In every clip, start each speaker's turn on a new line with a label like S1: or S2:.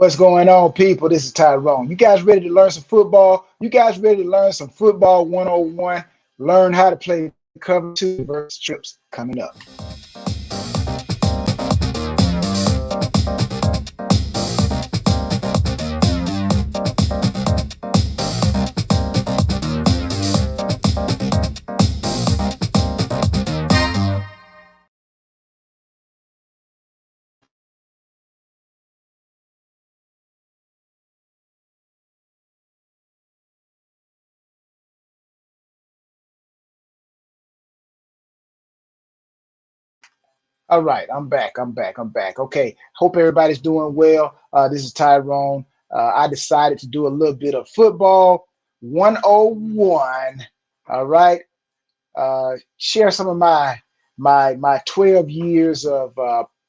S1: What's going on, people? This is Tyrone. You guys ready to learn some football? You guys ready to learn some football 101? Learn how to play cover two versus trips coming up. All right, I'm back. I'm back. Okay, hope everybody's doing well. This is Tyrone. I decided to do a little bit of football 101. All right, share some of my 12 years of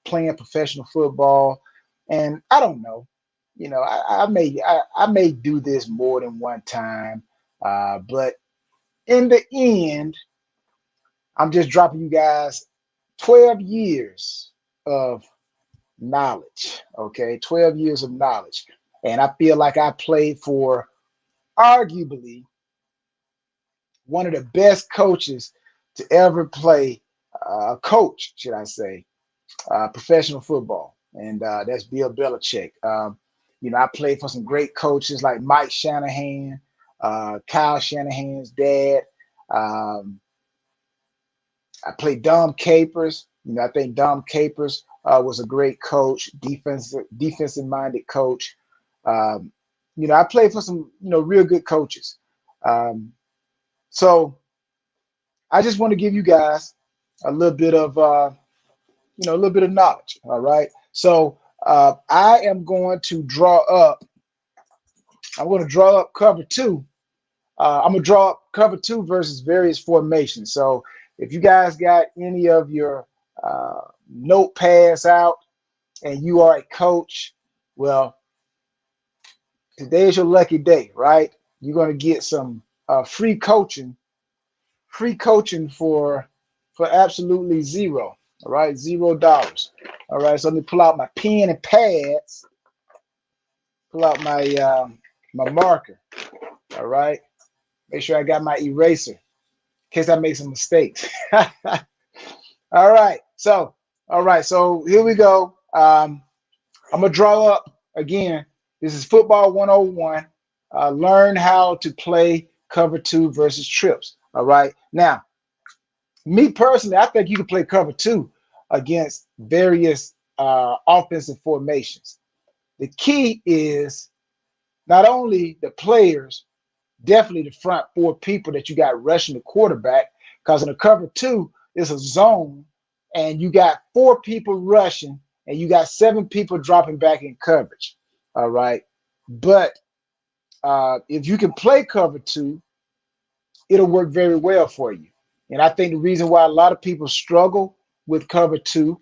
S1: playing professional football, and I don't know, I may do this more than one time, but in the end, I'm just dropping you guys 12 years of knowledge. Okay, 12 years of knowledge, and I feel like I played for arguably one of the best coaches to ever play, coach, should I say, professional football, and that's Bill Belichick. I played for some great coaches like Mike Shanahan, Kyle Shanahan's dad. Um, I played Dom Capers. I think Dom Capers was a great coach, defensive minded coach. Um, I played for some real good coaches. Um, so I just want to give you guys a little bit of a little bit of knowledge. All right. So I am going to draw up. I'm going to draw up cover two. I'm gonna draw up cover two versus various formations. So if you guys got any of your notepads out and you are a coach, well, today is your lucky day, right? You're gonna get some free coaching for absolutely zero. All right, $0. All right, so let me pull out my pen and pads, pull out my marker. All right, make sure I got my eraser in case I make some mistakes. All right, so here we go. I'm gonna draw up again. This is football 101. Learn how to play cover two versus trips. All right, now me personally, I think you can play cover two against various offensive formations. The key is not only the players, definitely the front four people that you got rushing the quarterback, because in a cover two, it's a zone, and you got four people rushing, and you got seven people dropping back in coverage. All right. But if you can play cover two, it'll work very well for you. And I think the reason why a lot of people struggle with cover two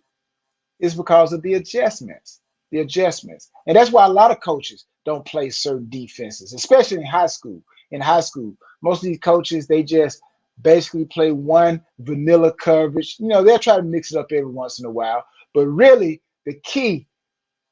S1: is because of the adjustments. The adjustments. And that's why a lot of coaches don't play certain defenses, especially in high school. In high school, most of these coaches, they just basically play one vanilla coverage. They'll try to mix it up every once in a while. But really, the key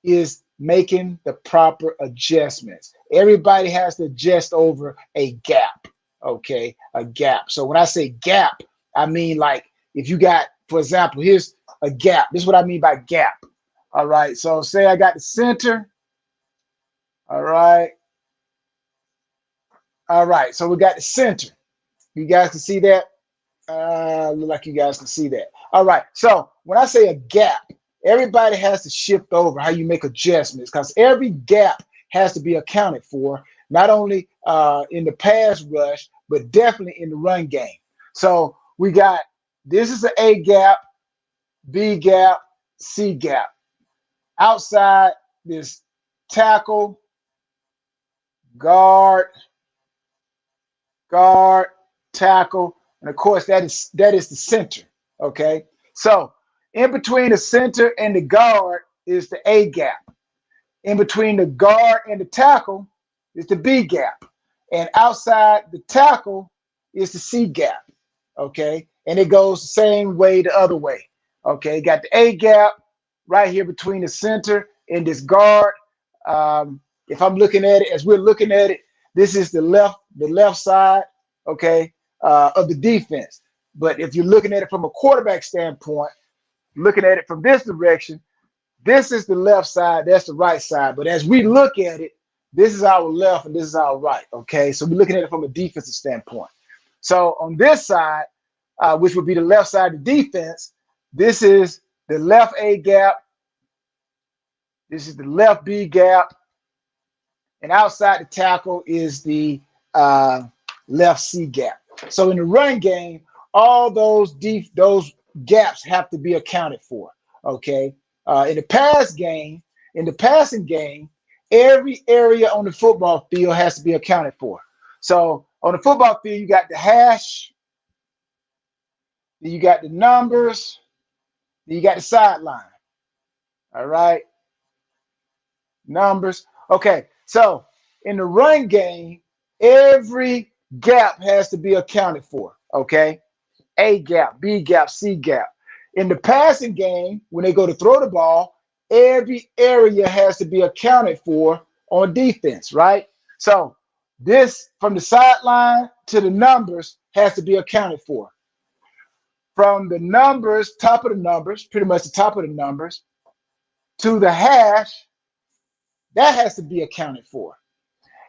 S1: is making the proper adjustments. Everybody has to adjust over a gap, okay? A gap. So when I say gap, I mean like if you got, for example, here's a gap. This is what I mean by gap. All right. So say I got the center. All right. All right. So we got the center. You guys can see that? Look like you guys can see that. All right. So when I say a gap, everybody has to shift over how you make adjustments, because every gap has to be accounted for, not only in the pass rush, but definitely in the run game. So we got, this is an A gap, B gap, C gap. Outside this tackle, guard, guard, tackle, and of course that is the center. Okay, so in between the center and the guard is the A gap. In between the guard and the tackle is the B gap, and outside the tackle is the C gap. Okay, and it goes the same way the other way. Okay, got the A gap right here between the center and this guard. If I'm looking at it as we're looking at it, this is the left side, okay, of the defense. But if you're looking at it from a quarterback standpoint, looking at it from this direction, this is the left side, that's the right side. But as we look at it, this is our left and this is our right, okay? So we're looking at it from a defensive standpoint. So on this side, which would be the left side of the defense, this is the left A gap, this is the left B gap, and outside the tackle is the left C gap. So in the run game, all those gaps have to be accounted for, okay? In the passing game, every area on the football field has to be accounted for. So on the football field, you got the hash, then you got the numbers, then you got the sideline. All right, numbers. Okay, so in the run game, every gap has to be accounted for. Okay, A gap, B gap, C gap. In the passing game, when they go to throw the ball, every area has to be accounted for on defense, right? So this from the sideline to the numbers has to be accounted for. From the numbers, top of the numbers, pretty much the top of the numbers, to the hash, that has to be accounted for.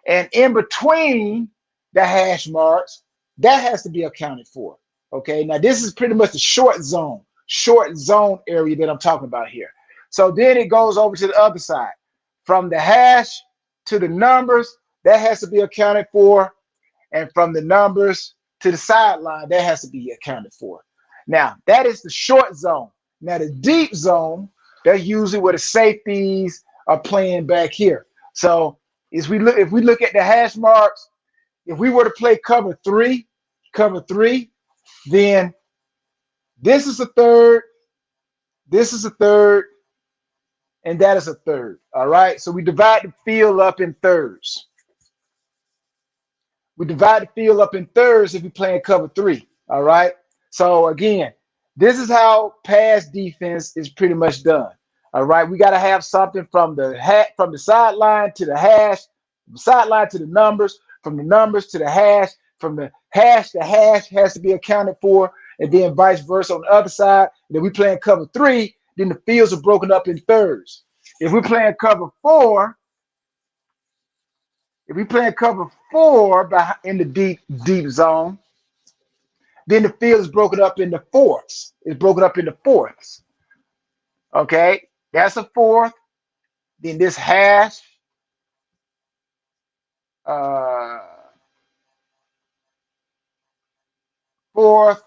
S1: And in between the hash marks, that has to be accounted for. Okay, now this is pretty much the short zone area that I'm talking about here. So then it goes over to the other side. From the hash to the numbers, that has to be accounted for. And from the numbers to the sideline, that has to be accounted for. Now, that is the short zone. Now, the deep zone, that's usually where the safeties are playing back here. So if we look at the hash marks, if we were to play cover three, then this is a third, this is a third, and that is a third. All right. So we divide the field up in thirds. We divide the field up in thirds if we play in cover three. All right. So again, this is how pass defense is pretty much done. All right. We got to have something from the sideline to the hash, from the sideline to the numbers, from the numbers to the hash, from the hash has to be accounted for, and then vice versa on the other side. And then we play in cover three, then the fields are broken up in thirds. If we're playing cover four, in the deep zone, then the field is broken up into fourths. It's broken up into fourths. Okay, that's a fourth. Then this hash, fourth,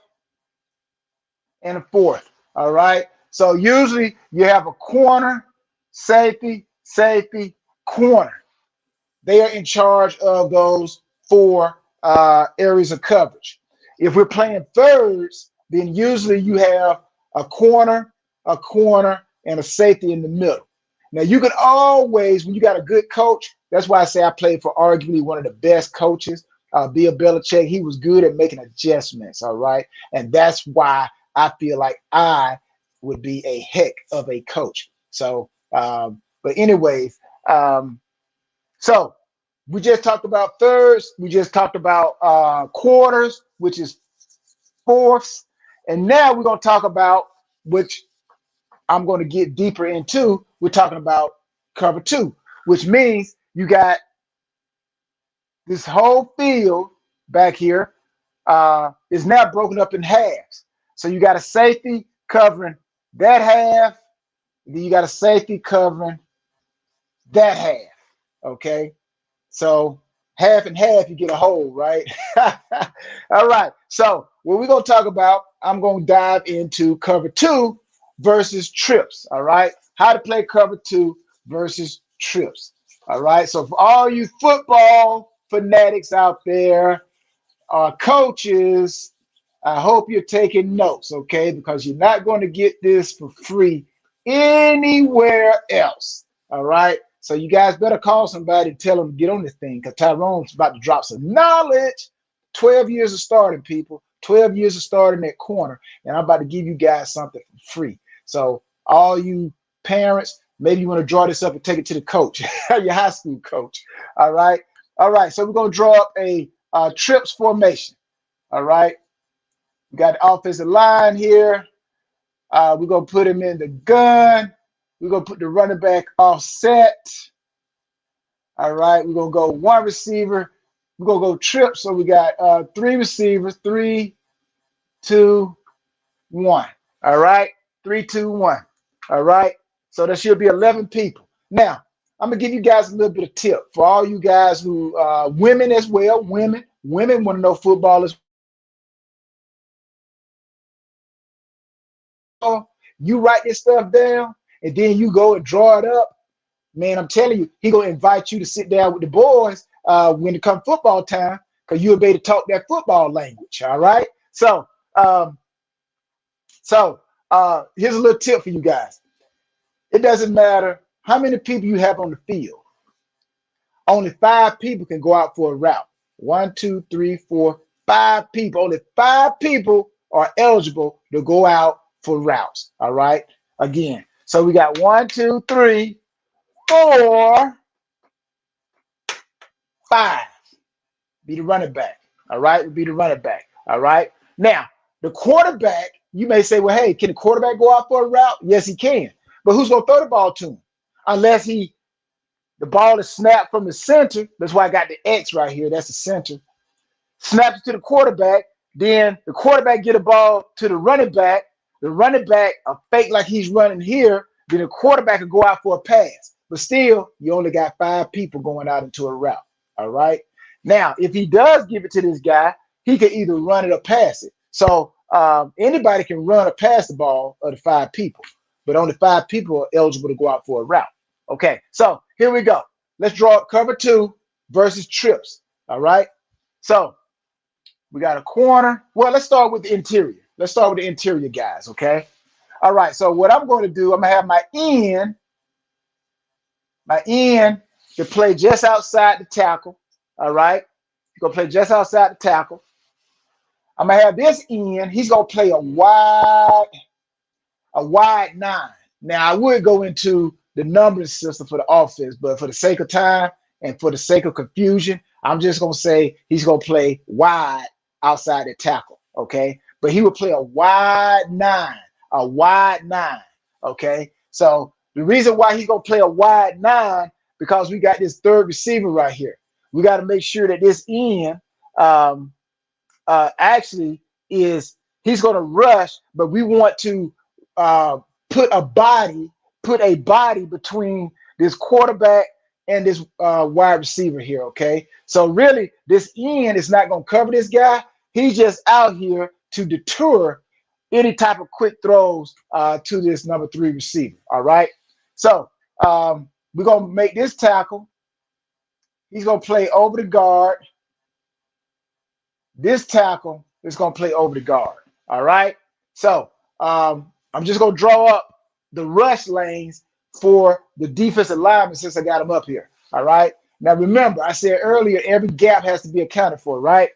S1: and a fourth. All right. So usually you have a corner, safety, corner. They are in charge of those four areas of coverage. If we're playing thirds, then usually you have a corner, and a safety in the middle. Now you can always, when you got a good coach, that's why I say I played for arguably one of the best coaches, Bill Belichick. He was good at making adjustments, all right? And that's why I feel like I would be a heck of a coach. So, but anyways, so we just talked about thirds. We just talked about quarters, which is fourths. And now we're going to talk about, which I'm going to get deeper into, we're talking about cover two, which means you got this whole field back here is now broken up in halves. So you got a safety covering that half, then you got a safety covering that half. Okay, so half and half, you get a whole, right? All right, so what we're going to talk about, I'm going to dive into cover two versus trips. All right, how to play cover two versus trips. All right, so for all you football fanatics out there, coaches, I hope you're taking notes, okay? Because you're not going to get this for free anywhere else. All right, so you guys better call somebody and tell them to get on this thing, because Tyrone's about to drop some knowledge. 12 years of starting, people. 12 years of starting at corner, and I'm about to give you guys something for free. So all you parents, Maybe you want to draw this up and take it to the coach, your high school coach. All right. All right. So we're going to draw up a trips formation. All right. We got the offensive line here. We're going to put him in the gun. We're going to put the running back offset. All right. We're going to go one receiver. We're going to go trips. So we got three receivers. 3, 2, 1. All right. 3, 2, 1. All right. So there should be 11 people. Now, I'm going to give you guys a little bit of tip for all you guys who, women as well. Women want to know football as well. You write this stuff down and then you go and draw it up. Man, I'm telling you, he going to invite you to sit down with the boys when it comes football time, because you'll be able to talk that football language. All right. So, here's a little tip for you guys. It doesn't matter how many people you have on the field. Only 5 people can go out for a route. 1, 2, 3, 4, 5 people. Only 5 people are eligible to go out for routes. All right. Again, so we got 1, 2, 3, 4, 5. Be the running back. All right. Be the running back. All right. Now, the quarterback, you may say, well, hey, can the quarterback go out for a route? Yes, he can. But who's going to throw the ball to him? Unless the ball is snapped from the center. That's why I got the X right here. That's the center. Snaps it to the quarterback. Then the quarterback get a ball to the running back. The running back fake like he's running here. Then the quarterback will go out for a pass. But still, you only got 5 people going out into a route. All right. Now, if he does give it to this guy, he can either run it or pass it. So anybody can run or pass the ball of the 5 people, but only 5 people are eligible to go out for a route. Okay, so here we go. Let's draw up cover 2 versus trips. All right. So we got a corner. Well, let's start with the interior. Let's start with the interior guys. Okay. All right. So what I'm going to do, I'm going to have my end to play just outside the tackle. All right. He's going to play just outside the tackle. I'm going to have this end. He's going to play a wide 9. Now, I would go into the numbering system for the offense, but for the sake of time and for the sake of confusion, I'm just going to say he's going to play wide outside the tackle. Okay. But he would play a wide 9. Okay. So the reason why he's going to play a wide 9, because we got this third receiver right here. We got to make sure that this end actually is, he's going to rush, but we want to put a body between this quarterback and this wide receiver here. Okay. So really this end is not going to cover this guy. He's just out here to deter any type of quick throws to this number 3 receiver. All right. So we're going to make this tackle. He's going to play over the guard. This tackle is going to play over the guard. All right. So I'm just going to draw up the rush lanes for the defensive lineman since I got them up here. All right. Now, remember, I said earlier, every gap has to be accounted for, right?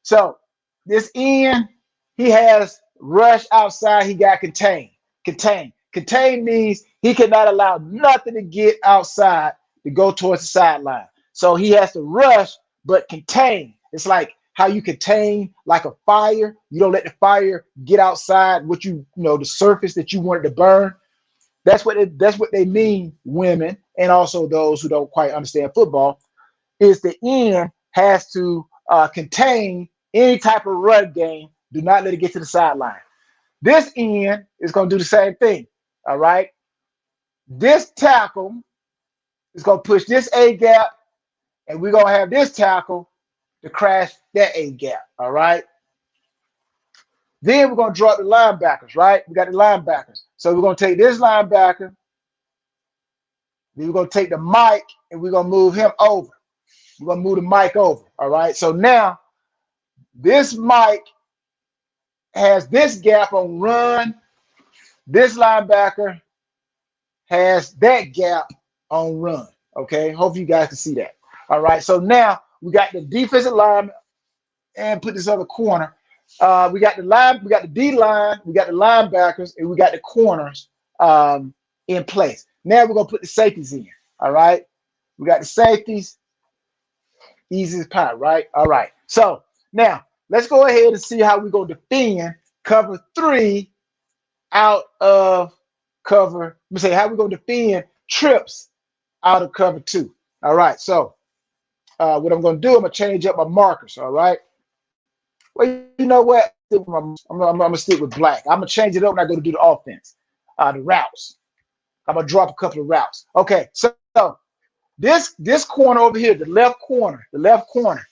S1: So this end, he has rush outside. He got contain. Contain means he cannot allow nothing to get outside to go towards the sideline. So he has to rush, but contain. It's like how you contain like a fire. You don't let the fire get outside the surface that you want it to burn. That's what they mean, women, and also those who don't quite understand football, is the end has to contain any type of run game. Do not let it get to the sideline. This end is going to do the same thing. All right. This tackle is going to push this A gap, and we're going to have this tackle to crash that A gap. All right. Then we're going to drop the linebackers, right? We got the linebackers. So we're going to take this linebacker. Then we're going to take the Mike, and we're going to move him over. We're going to move the Mike over. All right. So now this Mike has this gap on run. This linebacker has that gap on run. Okay. Hopefully you guys can see that. All right. So now we got the defensive lineman and put this other corner. We got the D line, we got the linebackers, and we got the corners in place. Now we're gonna put the safeties in. All right. We got the safeties, easy as pie, right? All right. So now let's go ahead and see how we're gonna defend cover 3 out of cover. Let me say how we're gonna defend trips out of cover 2. All right. So what I'm gonna do, I'm gonna change up my markers. All right. Well, you know what? I'm gonna stick with black. I'm gonna change it up when I go to do the offense, the routes. I'm gonna drop a couple of routes. Okay, so this corner over here, the left corner,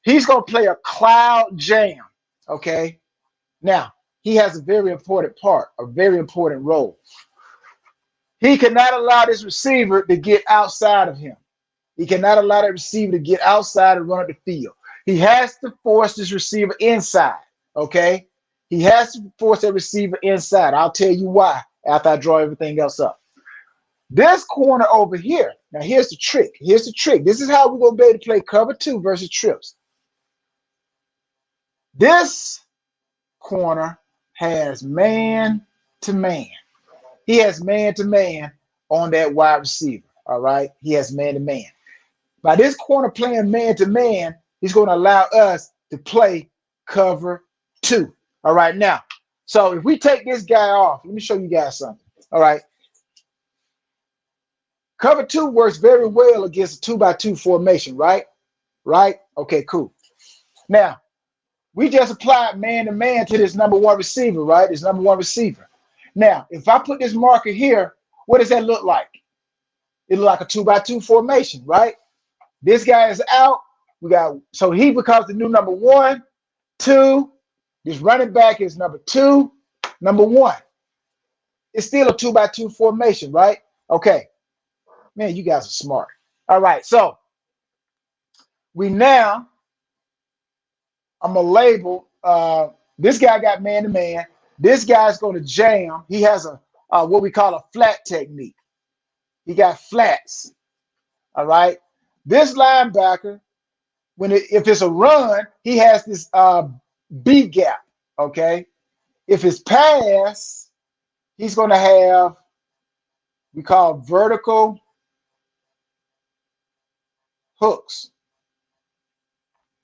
S1: he's gonna play a cloud jam. Okay, now he has a very important part, a very important role. He cannot allow this receiver to get outside of him. He cannot allow that receiver to get outside and run up the field. He has to force this receiver inside. Okay, he has to force that receiver inside. I'll tell you why after I draw everything else up. This corner over here, now here's the trick. Here's the trick. This is how we're going to be able to play cover 2 versus trips. This corner has man to man. He has man to man on that wide receiver. All right. He has man to man. By this corner playing man to man, he's going to allow us to play cover 2. All right. Now, so if we take this guy off, let me show you guys something. All right. Cover 2 works very well against a 2x2 formation, right? Right? Okay, cool. Now, we just applied man-to-man to this number 1 receiver, right? This number 1 receiver. Now, if I put this marker here, what does that look like? It looks like a 2x2 formation, right? This guy is out. So he becomes the new number 1, 2. This running back is number 2, number 1. It's still a 2x2 formation, right? Okay. Man, you guys are smart. All right, so I'm gonna label this guy got man-to-man. This guy's gonna jam. He has a what we call a flat technique. He got flats. All right. This linebacker, if it's a run, he has this B gap. Okay. If it's pass, he's gonna have we call vertical hooks.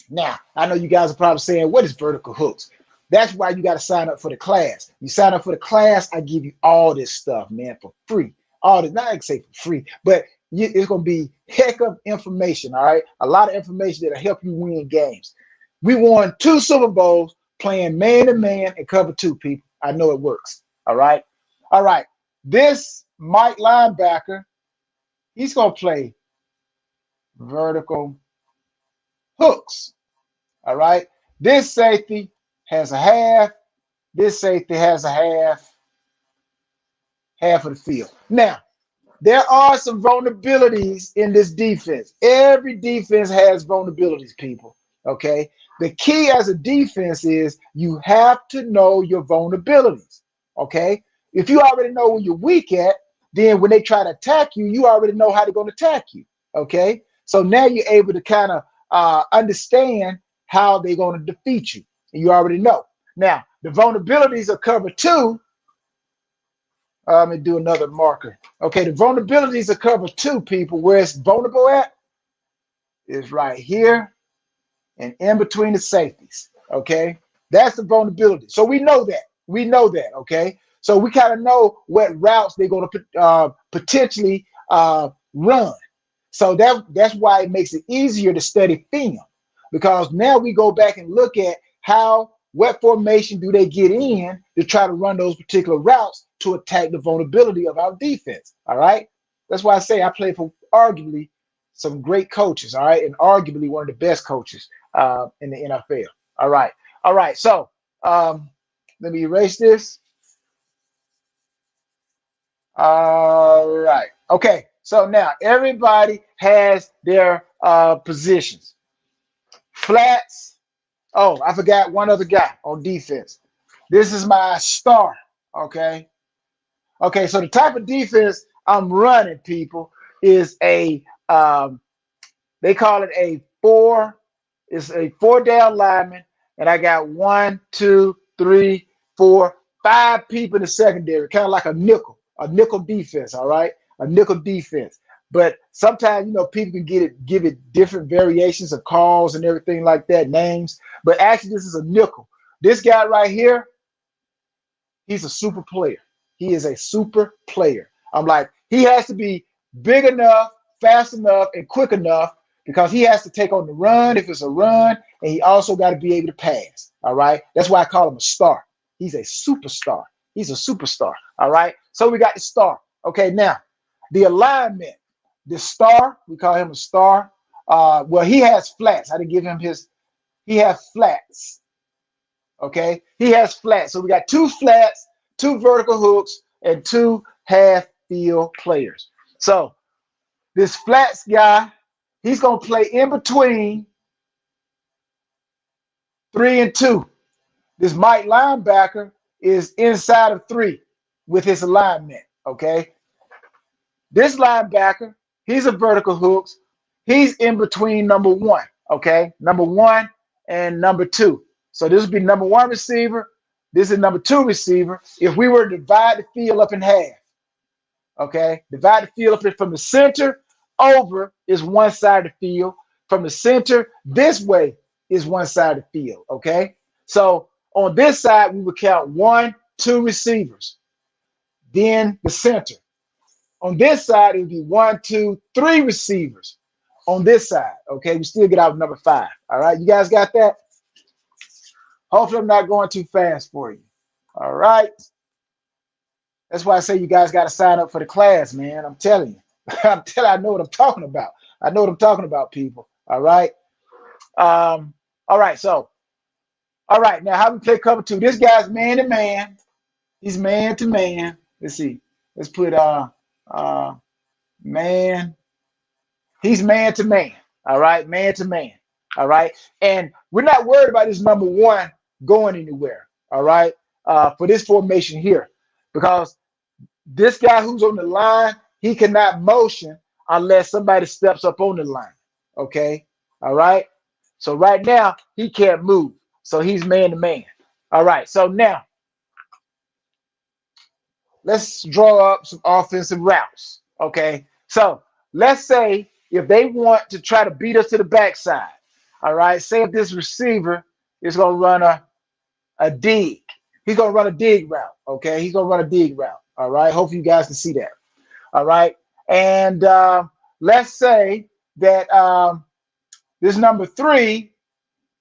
S1: Now, I know you guys are probably saying, what is vertical hooks? That's why you got to sign up for the class. You sign up for the class, I give you all this stuff, man, for free. All this, not like say for free, but it's going to be heck of information, all right? A lot of information that'll help you win games. We won 2 Super Bowls playing man-to-man and cover 2, people. I know it works, all right? All right, this Mike linebacker, he's going to play vertical hooks. All right. This safety has a half. This safety has a half of the field. Now, there are some vulnerabilities in this defense. Every defense has vulnerabilities, people. Okay. The key as a defense is you have to know your vulnerabilities. Okay. If you already know where you're weak at, then when they try to attack you, you already know how they're going to attack you. Okay. So now you're able to kind of understand how they're going to defeat you. And you already know. Now, the vulnerabilities of cover 2. Let me do another marker. Okay, the vulnerabilities of cover 2, people, where it's vulnerable at is right here and in between the safeties. Okay, that's the vulnerability. So we know that. We know that. Okay, so we kind of know what routes they're going to potentially run. So that's why it makes it easier to study film, because now we go back and look at what formation do they get in to try to run those particular routes to attack the vulnerability of our defense. All right. That's why I say I play for arguably some great coaches. All right. And arguably one of the best coaches in the NFL. All right. All right. So let me erase this. All right. Okay. So now everybody has their positions. Flats. Oh, I forgot one other guy on defense. This is my star. Okay. Okay. So the type of defense I'm running, people, is they call it a 4. It's a 4 down lineman, and I got 1, 2, 3, 4, 5 people in the secondary, kind of like a nickel defense. All right. a nickel defense. But sometimes, you know, people can give it different variations of calls and everything like that, names. But actually, this is a nickel. This guy right here, he's a super player. He is a super player. I'm like, he has to be big enough, fast enough, and quick enough because he has to take on the run if it's a run, and he also got to be able to pass. All right. That's why I call him a star. He's a superstar. He's a superstar. All right. So we got the star. Okay. Now, the alignment, the star, we call him a star. Well, he has flats. I didn't give him his, he has flats. Okay, he has flats. So we got 2 flats, 2 vertical hooks, and 2 half field players. So this flats guy, he's gonna play in between 3 and 2. This Mike linebacker is inside of 3 with his alignment. Okay, this linebacker, he's a vertical hooks. He's in between number 1. Okay, number 1 and number 2. So this would be number 1 receiver. This is number 2 receiver. If we were to divide the field up in half, okay, divide the field up from the center over is one side of the field. From the center this way is one side of the field. Okay, so on this side we would count 1, 2 receivers, then the center. On this side it would be 1, 2, 3 receivers. On this side, okay, we still get out number 5. All right, you guys got that? Hopefully I'm not going too fast for you. All right. That's why I say you guys got to sign up for the class, man. I'm telling you. I know what I'm talking about. I know what I'm talking about, people. All right. All right. So, all right. Now, how we play cover 2? This guy's man to man. He's man to man. Let's see. Let's put man. He's man to man. All right. Man to man. All right. And we're not worried about this number 1 going anywhere, all right, for this formation here, because this guy who's on the line, he cannot motion unless somebody steps up on the line, okay, all right. So right now he can't move, so he's man to man. All right, so now let's draw up some offensive routes. Okay, so let's say if they want to try to beat us to the backside, all right, say if this receiver is going to run a dig. He's going to run a dig route, okay? He's going to run a dig route, all right? Hopefully you guys can see that, all right? And let's say that this number 3,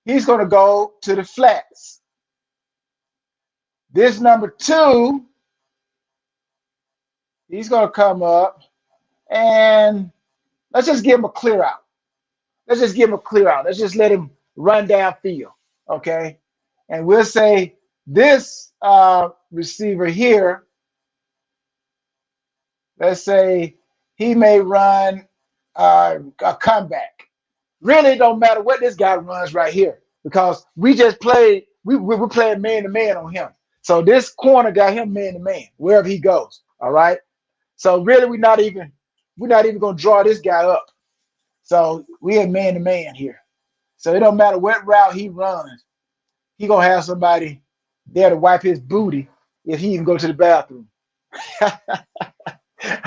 S1: he's going to go to the flats. This number 2, he's going to come up, and let's just give him a clear out. Let's just give him a clear out. Let's just let him run downfield, okay? And we'll say this receiver here, let's say he may run a comeback. Really don't matter what this guy runs right here because we just played, we're playing man to man on him. So this corner got him man to man wherever he goes. All right. So really we're not even going to draw this guy up. So we have man to man here. So it don't matter what route he runs. He gonna have somebody there to wipe his booty if he even go to the bathroom.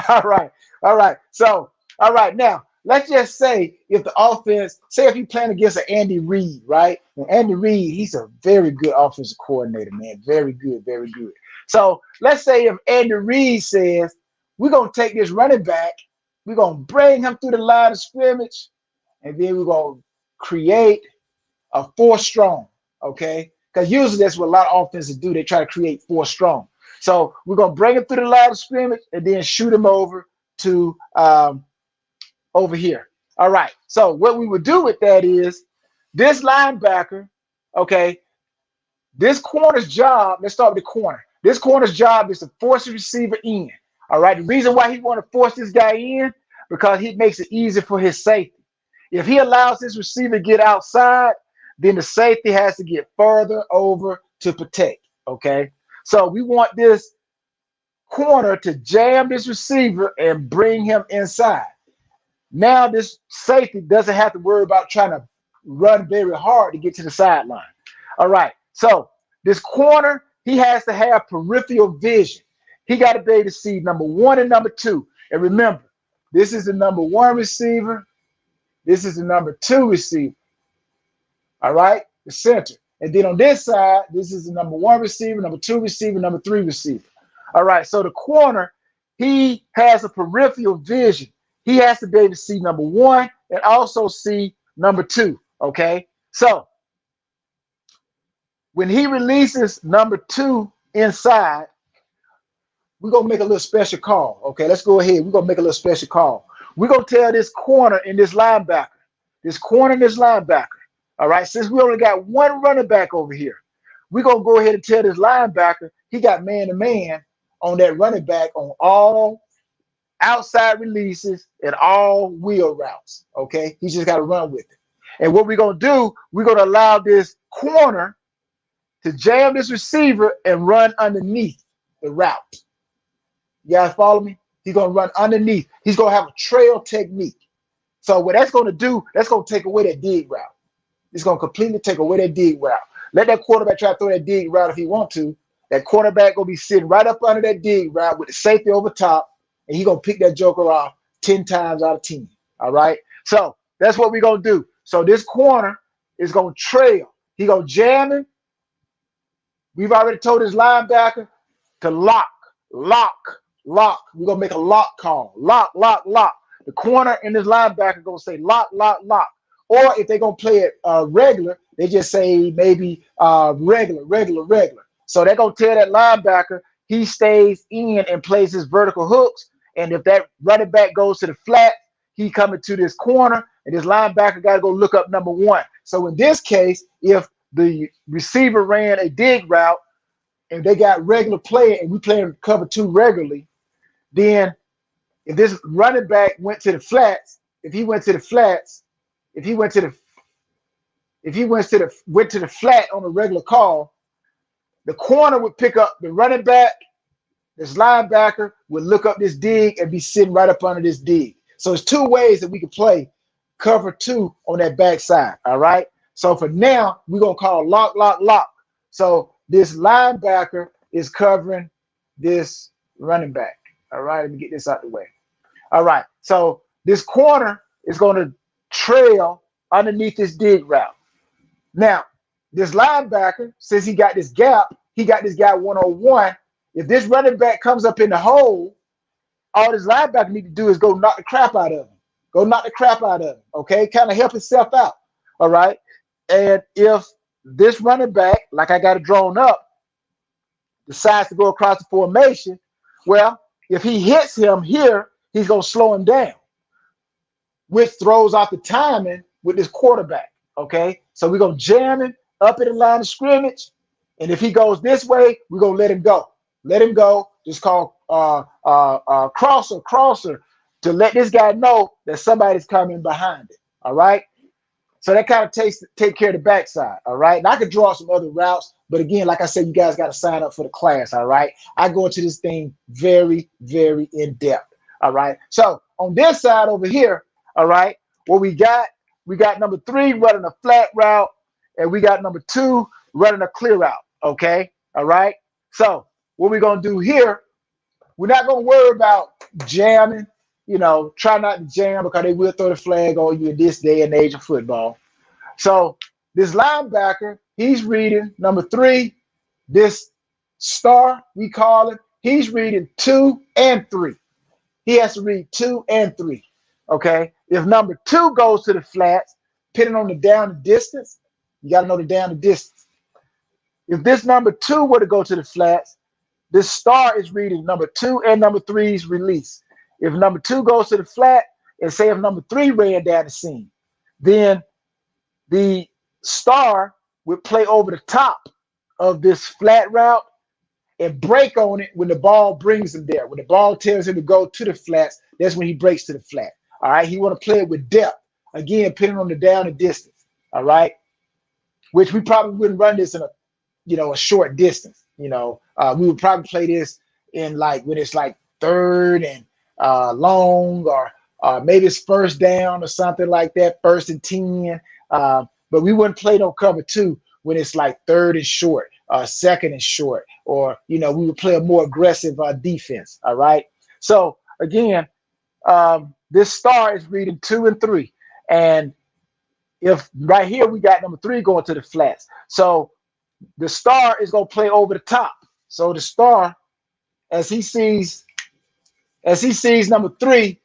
S1: All right. So, all right, now let's just say if the offense, say if you playing against an Andy Reid, right? And Andy Reid, he's a very good offensive coordinator, man. Very good, very good. So let's say if Andy Reid says, we're gonna take this running back, we're gonna bring him through the line of scrimmage, and then we're gonna create a 4 strong. Okay, because usually that's what a lot of offenses do. They try to create 4 strong. So we're gonna bring him through the line of scrimmage and then shoot him over to over here. All right. So what we would do with that is this linebacker. Okay, this corner's job. Let's start with the corner. This corner's job is to force the receiver in. All right. The reason why he want to force this guy in because he makes it easier for his safety. If he allows this receiver to get outside, then the safety has to get further over to protect, okay? So we want this corner to jam this receiver and bring him inside. Now this safety doesn't have to worry about trying to run very hard to get to the sideline. All right, so this corner, he has to have peripheral vision. He got to be able to see number 1 and number 2. And remember, this is the number 1 receiver. This is the number 2 receiver. All right, the center. And then on this side, this is the number 1 receiver, number 2 receiver, number 3 receiver. All right, so the corner, he has a peripheral vision. He has to be able to see number 1 and also see number 2. Okay, so when he releases number 2 inside, we're going to make a little special call. Okay, let's go ahead. We're going to make a little special call. We're going to tell this corner and this linebacker, all right, since we only got 1 running back over here, we're going to go ahead and tell this linebacker he got man-to-man on that running back on all outside releases and all wheel routes, okay? He just got to run with it. And what we're going to do, we're going to allow this corner to jam this receiver and run underneath the route. You guys follow me? He's going to run underneath. He's going to have a trail technique. So what that's going to do, that's going to take away that dig route. It's going to completely take away that dig route. Let that quarterback try to throw that dig route if he want to. That quarterback going to be sitting right up under that dig route with the safety over top, and he's going to pick that joker off 10 times out of 10. All right? So that's what we're going to do. So this corner is going to trail. He's going to jam him. We've already told his linebacker to lock. We're going to make a lock call. Lock. The corner and this linebacker are going to say lock. Or if they're going to play it regular, they just say maybe regular. So they're going to tell that linebacker he stays in and plays his vertical hooks. And if that running back goes to the flat, he coming to this corner, and this linebacker got to go look up number 1. So in this case, if the receiver ran a dig route and they got regular play and we play cover 2 regularly, then if this running back went to the flats, went to the flat on a regular call, the corner would pick up the running back. This linebacker would look up this dig and be sitting right up under this dig. So there's 2 ways that we can play cover 2 on that backside. All right. So for now, we're gonna call lock. So this linebacker is covering this running back. All right. Let me get this out the way. All right. So this corner is going to trail underneath this dig route. Now, this linebacker, since he got this gap, he got this guy 1-on-1. If this running back comes up in the hole, all this linebacker need to do is go knock the crap out of him. Okay, kind of help himself out. All right. And if this running back, like I got it drawn up, decides to go across the formation, well, if he hits him here, he's going to slow him down, which throws off the timing with this quarterback. Okay, so we're going to jam him up in the line of scrimmage. And if he goes this way, we're going to let him go. Just call crosser to let this guy know that somebody's coming behind it. All right. So that kind of take care of the backside. All right. And I could draw some other routes, but again, like I said, you guys got to sign up for the class. All right. I go into this thing very, very in depth. All right. So on this side over here, all right, what we got number 3 running a flat route, and we got number 2 running a clear route. Okay. All right. So what we're going to do here, we're not going to worry about jamming. Try not to jam because they will throw the flag on you in this day and age of football. So this linebacker, he's reading number 3. This star, we call it, he's reading 2 and 3. He has to read 2 and 3. Okay. If number 2 goes to the flats, depending on the down and distance, you got to know the down and distance. If this number 2 were to go to the flats, this star is reading number 2 and number 3's release. If number 2 goes to the flat, and say if number 3 ran down the seam, then the star would play over the top of this flat route and break on it when the ball brings him there. When the ball tells him to go to the flats, that's when he breaks to the flat. All right. He want to play it with depth. Again, depending on the down and distance. All right. Which we probably wouldn't run this in a short distance. We would probably play this in when it's 3rd and long, or maybe it's 1st down or something like that, 1st and 10. But we wouldn't play no cover 2 when it's 3rd and short, 2nd and short, or we would play a more aggressive defense. All right. So again, this star is reading 2 and 3. And if right here we got number 3 going to the flats. So the star is going to play over the top. So the star, as he sees number 3,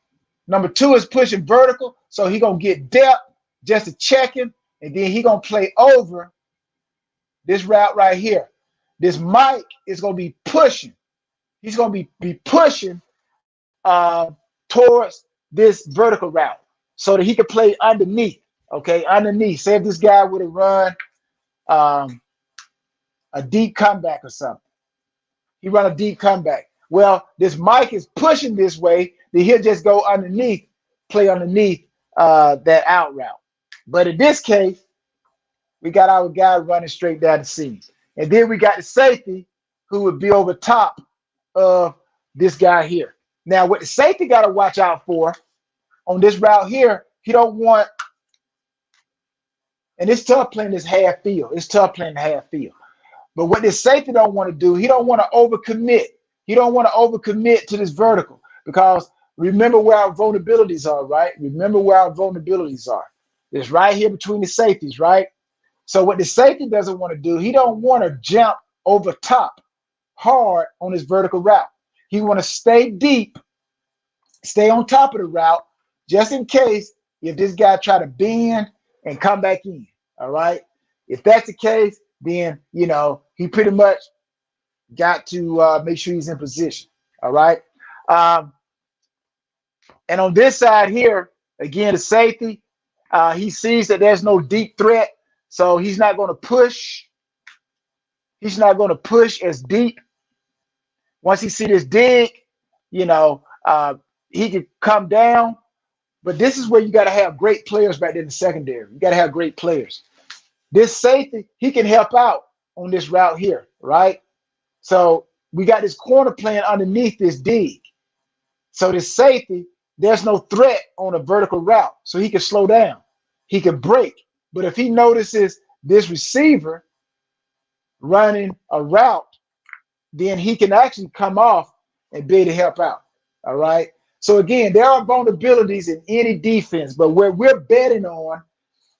S1: number 2 is pushing vertical. So he going to get depth just to check him. And then he going to play over this route right here. This Mike is going to be pushing. He's going to be pushing towards this vertical route so that he can play underneath. Okay, underneath. Say if this guy would have run a deep comeback or something. He run a deep comeback. Well, this Mike is pushing this way. Then he'll just go underneath, play underneath that out route. But in this case, we got our guy running straight down the seam. And then we got the safety who would be over top of this guy here. Now, what the safety got to watch out for on this route here, he don't want, and it's tough playing this half field. It's tough playing the half field. But what this safety don't want to do, he don't want to overcommit. He don't want to overcommit to this vertical because remember where our vulnerabilities are, right? Remember where our vulnerabilities are. It's right here between the safeties, right? So what the safety doesn't want to do, he don't want to jump over top hard on his vertical route. He want to stay deep, stay on top of the route, just in case if this guy try to bend and come back in, all right? If that's the case, then, you know, he pretty much got to make sure he's in position, all right? And on this side here, again, the safety, he sees that there's no deep threat, so he's not going to push. He's not going to push as deep. Once he see this dig, you know, he can come down. But this is where you got to have great players back there in the secondary. You got to have great players. This safety, he can help out on this route here, right? So we got this corner playing underneath this dig. So this safety, there's no threat on a vertical route. So he can slow down. He can break. But if he notices this receiver running a route, then he can actually come off and be able to help out. All right. So again, there are vulnerabilities in any defense, but where we're betting on,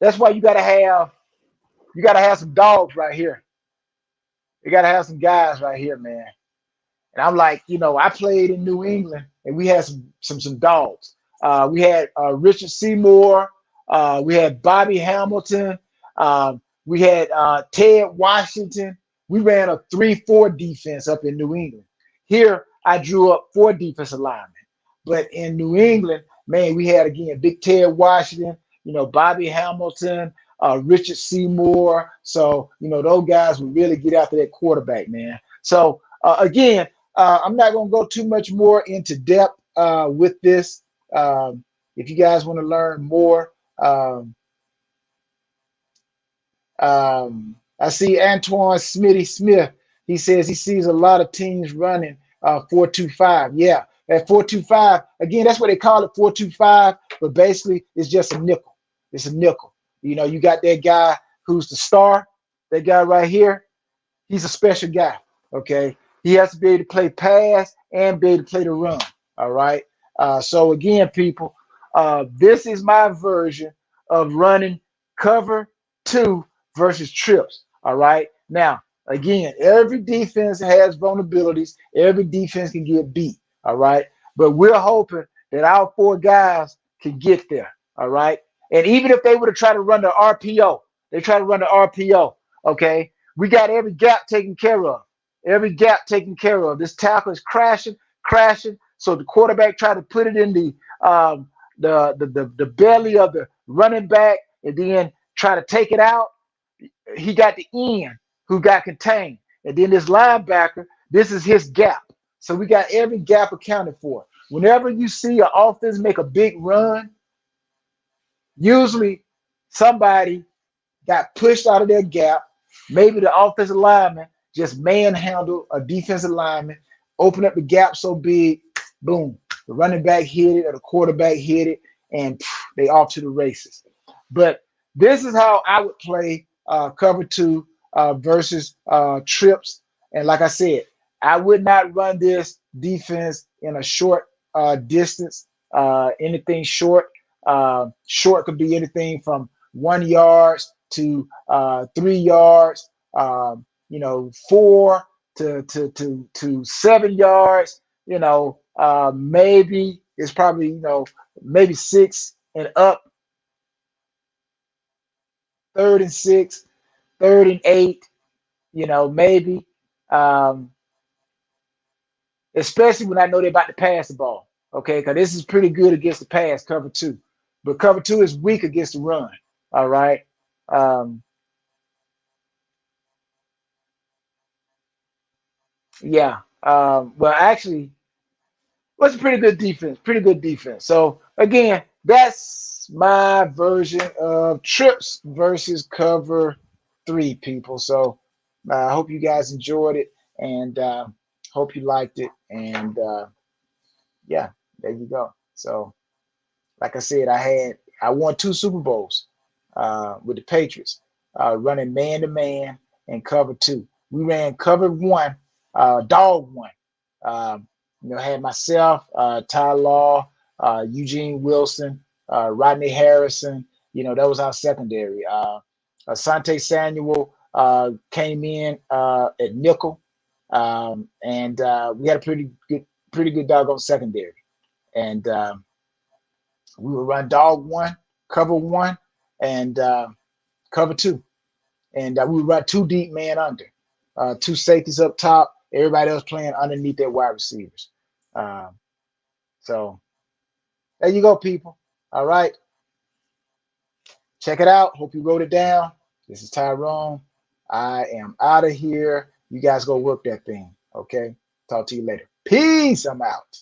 S1: that's why you gotta have some dogs right here. You gotta have some guys right here, man. And I'm like, you know, I played in New England and we had some dogs. We had Richard Seymour, we had Bobby Hamilton, we had Ted Washington. We ran a 3-4 defense up in New England. Here, I drew up 4 defensive linemen. But in New England, man, we had, again, Big Ted Washington, you know, Bobby Hamilton, Richard Seymour. So, you know, those guys would really get after that quarterback, man. So, again, I'm not going to go too much more into depth with this. If you guys want to learn more, I see Antoine Smitty Smith. He says he sees a lot of teams running 4-2-5. Yeah, at 4-2-5. Again, that's what they call it, 4-2-5. But basically, it's just a nickel. It's a nickel. You know, you got that guy who's the star. That guy right here. He's a special guy. Okay, he has to be able to play pass and be able to play the run. All right. So again, people, this is my version of running cover 2 versus trips. All right. Now, again, every defense has vulnerabilities. Every defense can get beat. All right. But we're hoping that our 4 guys can get there. All right. And even if they were to try to run the RPO, they try to run the RPO. Okay. We got every gap taken care of. Every gap taken care of. This tackle is crashing. So the quarterback tried to put it in the belly of the running back and then try to take it out. He got the end who got contained. And then this linebacker, this is his gap. So we got every gap accounted for. Whenever you see an offense make a big run, usually somebody got pushed out of their gap. Maybe the offensive lineman just manhandled a defensive lineman, open up the gap so big, boom, the running back hit it or the quarterback hit it, and they off to the races. But this is how I would play cover 2 versus trips. And like I said, I would not run this defense in a short distance. anything short. Short could be anything from 1 yard to 3 yards. 4 to 7 yards. Maybe it's probably maybe 6 and up. 3rd and 6, 3rd and 8. Maybe. Um, Especially when I know they're about to pass the ball. Okay, because this is pretty good against the pass, cover two, but cover two is weak against the run. All right. Um, yeah. Well, actually, what's a pretty good defense? Pretty good defense. So again, that's my version of trips versus cover three, people. So I hope you guys enjoyed it, and hope you liked it. And yeah, there you go. So. Like I said, I won 2 Super Bowls with the Patriots, running man to man and cover two. We ran cover one, dog one. Had myself, Ty Law, Eugene Wilson, Rodney Harrison. That was our secondary. Asante Samuel came in at nickel, and we had a pretty good doggone secondary. And we would run dog one, cover one, and cover two. And we would run 2 deep man under, 2 safeties up top, everybody else playing underneath their wide receivers. Um, so there you go, people. All right. Check it out. Hope you wrote it down. This is Tyrone. I am out of here. You guys go work that thing. Okay. Talk to you later. Peace. I'm out.